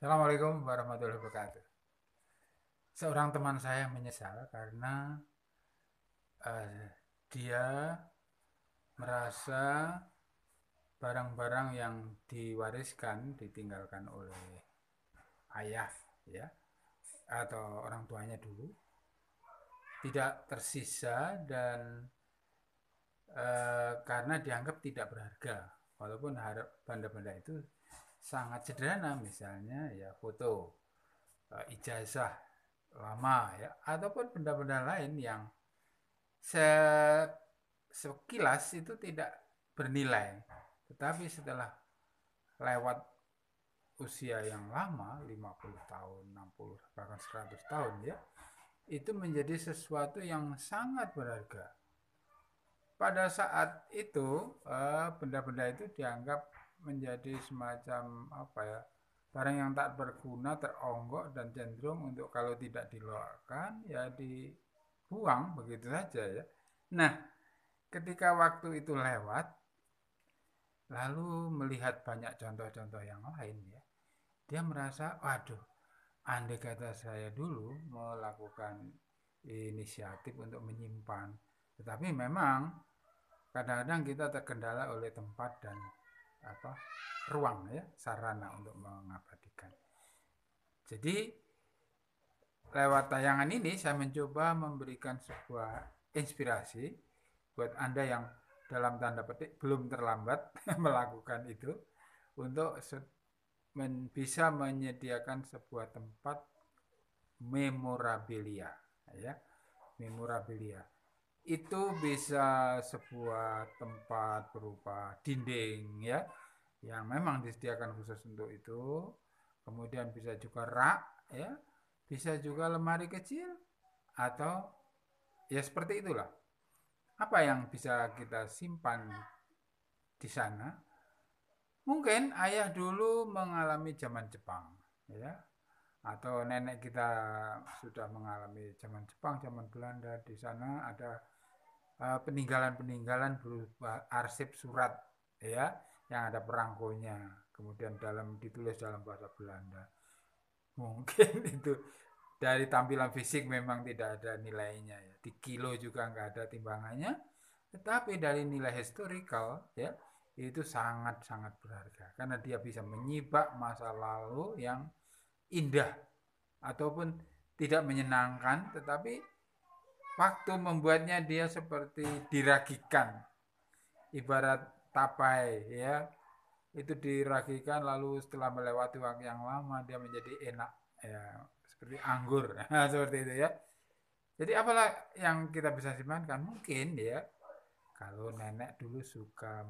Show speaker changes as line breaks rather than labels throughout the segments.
Assalamualaikum warahmatullahi wabarakatuh. Seorang teman saya menyesal karena eh, dia merasa barang-barang yang diwariskan ditinggalkan oleh ayah, ya, atau orang tuanya dulu tidak tersisa dan karena dianggap tidak berharga, walaupun benda-benda itu sangat sederhana, misalnya ya foto, ijazah lama, ya, ataupun benda-benda lain yang se- sekilas itu tidak bernilai, tetapi setelah lewat usia yang lama, 50 tahun, 60, bahkan 100 tahun, ya, itu menjadi sesuatu yang sangat berharga. Pada saat itu benda-benda itu dianggap menjadi semacam apa ya, barang yang tak berguna, teronggok, dan cenderung untuk kalau tidak diluarkan ya dibuang begitu saja, ya. Nah, ketika waktu itu lewat, lalu melihat banyak contoh-contoh yang lain, ya, dia merasa, waduh, andai kata saya dulu melakukan inisiatif untuk menyimpan. Tetapi memang kadang-kadang kita terkendala oleh tempat dan apa, ruang, ya, sarana untuk mengabadikan. Jadi lewat tayangan ini saya mencoba memberikan sebuah inspirasi buat Anda yang dalam tanda petik belum terlambat melakukan itu, untuk bisa menyediakan sebuah tempat memorabilia, ya, memorabilia. Itu bisa sebuah tempat berupa dinding, ya, yang memang disediakan khusus untuk itu. Kemudian bisa juga rak, ya, bisa juga lemari kecil, atau ya seperti itulah. Apa yang bisa kita simpan di sana? Mungkin ayah dulu mengalami zaman Jepang, ya, atau nenek kita sudah mengalami zaman Jepang, zaman Belanda. Di sana ada peninggalan-peninggalan berupa arsip surat, ya, yang ada perangkonya, kemudian ditulis dalam bahasa Belanda. Mungkin itu dari tampilan fisik memang tidak ada nilainya, ya, di kilo juga nggak ada timbangannya, tetapi dari nilai historical, ya, itu sangat-sangat berharga karena dia bisa menyibak masa lalu yang indah ataupun tidak menyenangkan, tetapi waktu membuatnya dia seperti diragikan, ibarat tapai, ya, itu diragikan lalu setelah melewati waktu yang lama dia menjadi enak, ya, seperti anggur. Seperti itu, ya. Jadi apalah yang kita bisa simpankan, mungkin, ya, kalau nenek dulu suka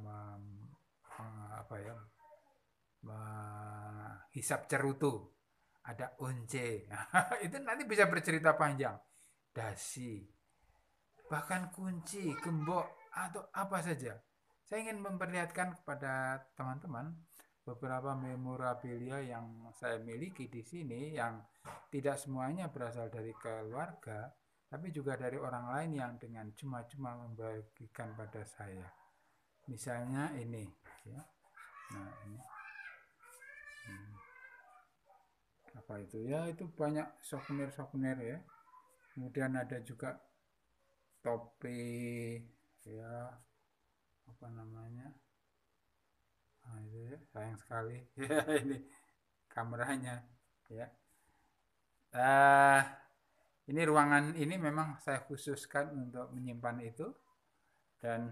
apa ya, menghisap cerutu, ada once. Itu nanti bisa bercerita panjang, dasi, bahkan kunci, gembok, atau apa saja. Saya ingin memperlihatkan kepada teman-teman beberapa memorabilia yang saya miliki di sini, yang tidak semuanya berasal dari keluarga, tapi juga dari orang lain yang dengan cuma-cuma membagikan pada saya. Misalnya ini, ya. Nah, ini. Apa itu? Ya, itu banyak souvenir-souvenir, ya. Kemudian ada juga topi, ya, apa namanya? Nah, itu, ya, sayang sekali. Ya, ini kameranya, ya. Ini ruangan ini memang saya khususkan untuk menyimpan itu, dan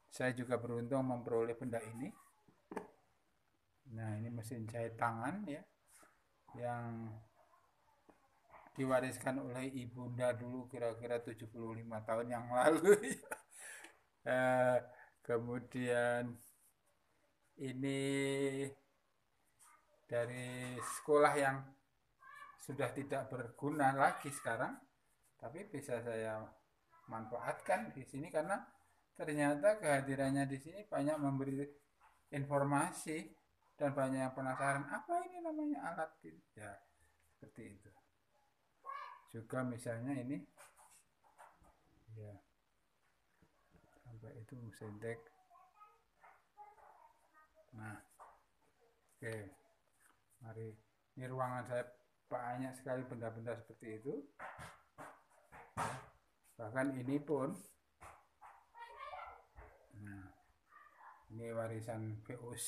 saya juga beruntung memperoleh benda ini. Nah, ini mesin jahit tangan, ya, yang diwariskan oleh ibunda dulu kira-kira 75 tahun yang lalu. Kemudian ini dari sekolah yang sudah tidak berguna lagi sekarang, tapi bisa saya manfaatkan di sini karena ternyata kehadirannya di sini banyak memberi informasi dan banyak yang penasaran apa ini namanya alat, ya, seperti itu. Juga misalnya ini, ya, sampai itu mesin tek. Nah, oke, mari Ini ruangan saya banyak sekali benda-benda seperti itu. Bahkan ini pun, nah, ini warisan VOC.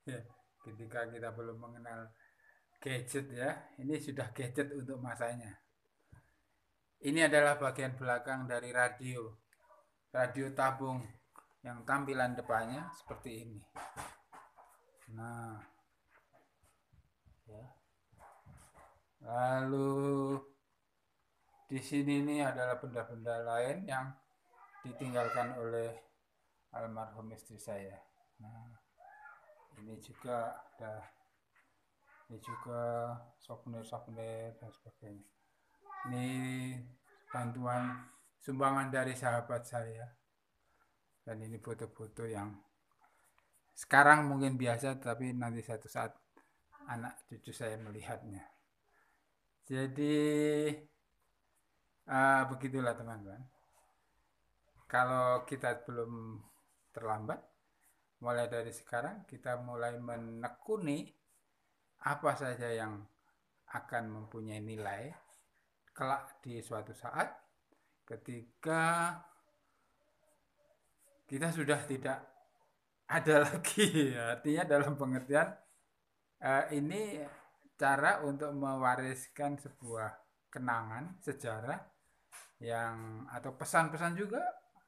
Ya, ketika kita belum mengenal gadget ya, ini sudah gadget untuk masanya. Ini adalah bagian belakang dari radio tabung yang tampilan depannya seperti ini. Nah, ya. Lalu di sini ini adalah benda-benda lain yang ditinggalkan oleh almarhum istri saya. Nah, ini juga ada, ini juga souvenir dan sebagainya. Ini bantuan sumbangan dari sahabat saya. Dan ini foto-foto yang sekarang mungkin biasa, tapi nanti satu saat anak cucu saya melihatnya. Jadi begitulah teman-teman. Kalau kita belum terlambat, mulai dari sekarang kita mulai menekuni apa saja yang akan mempunyai nilai kelak di suatu saat ketika kita sudah tidak ada lagi. Artinya dalam pengertian ini cara untuk mewariskan sebuah kenangan sejarah yang atau pesan-pesan juga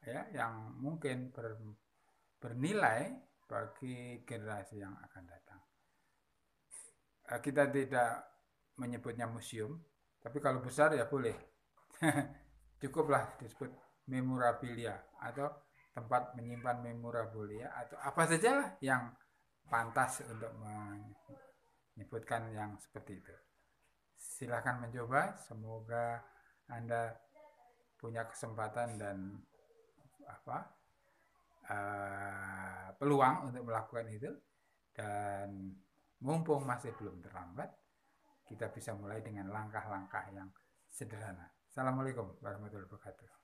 ya yang mungkin bernilai bagi generasi yang akan datang. Kita tidak menyebutnya museum, tapi kalau besar ya boleh. Cukuplah disebut memorabilia atau tempat menyimpan memorabilia atau apa sajalah yang pantas untuk menyebutkan yang seperti itu. Silahkan mencoba, semoga Anda punya kesempatan dan peluang untuk melakukan itu, dan mumpung masih belum terlambat, kita bisa mulai dengan langkah-langkah yang sederhana. Assalamualaikum warahmatullahi wabarakatuh.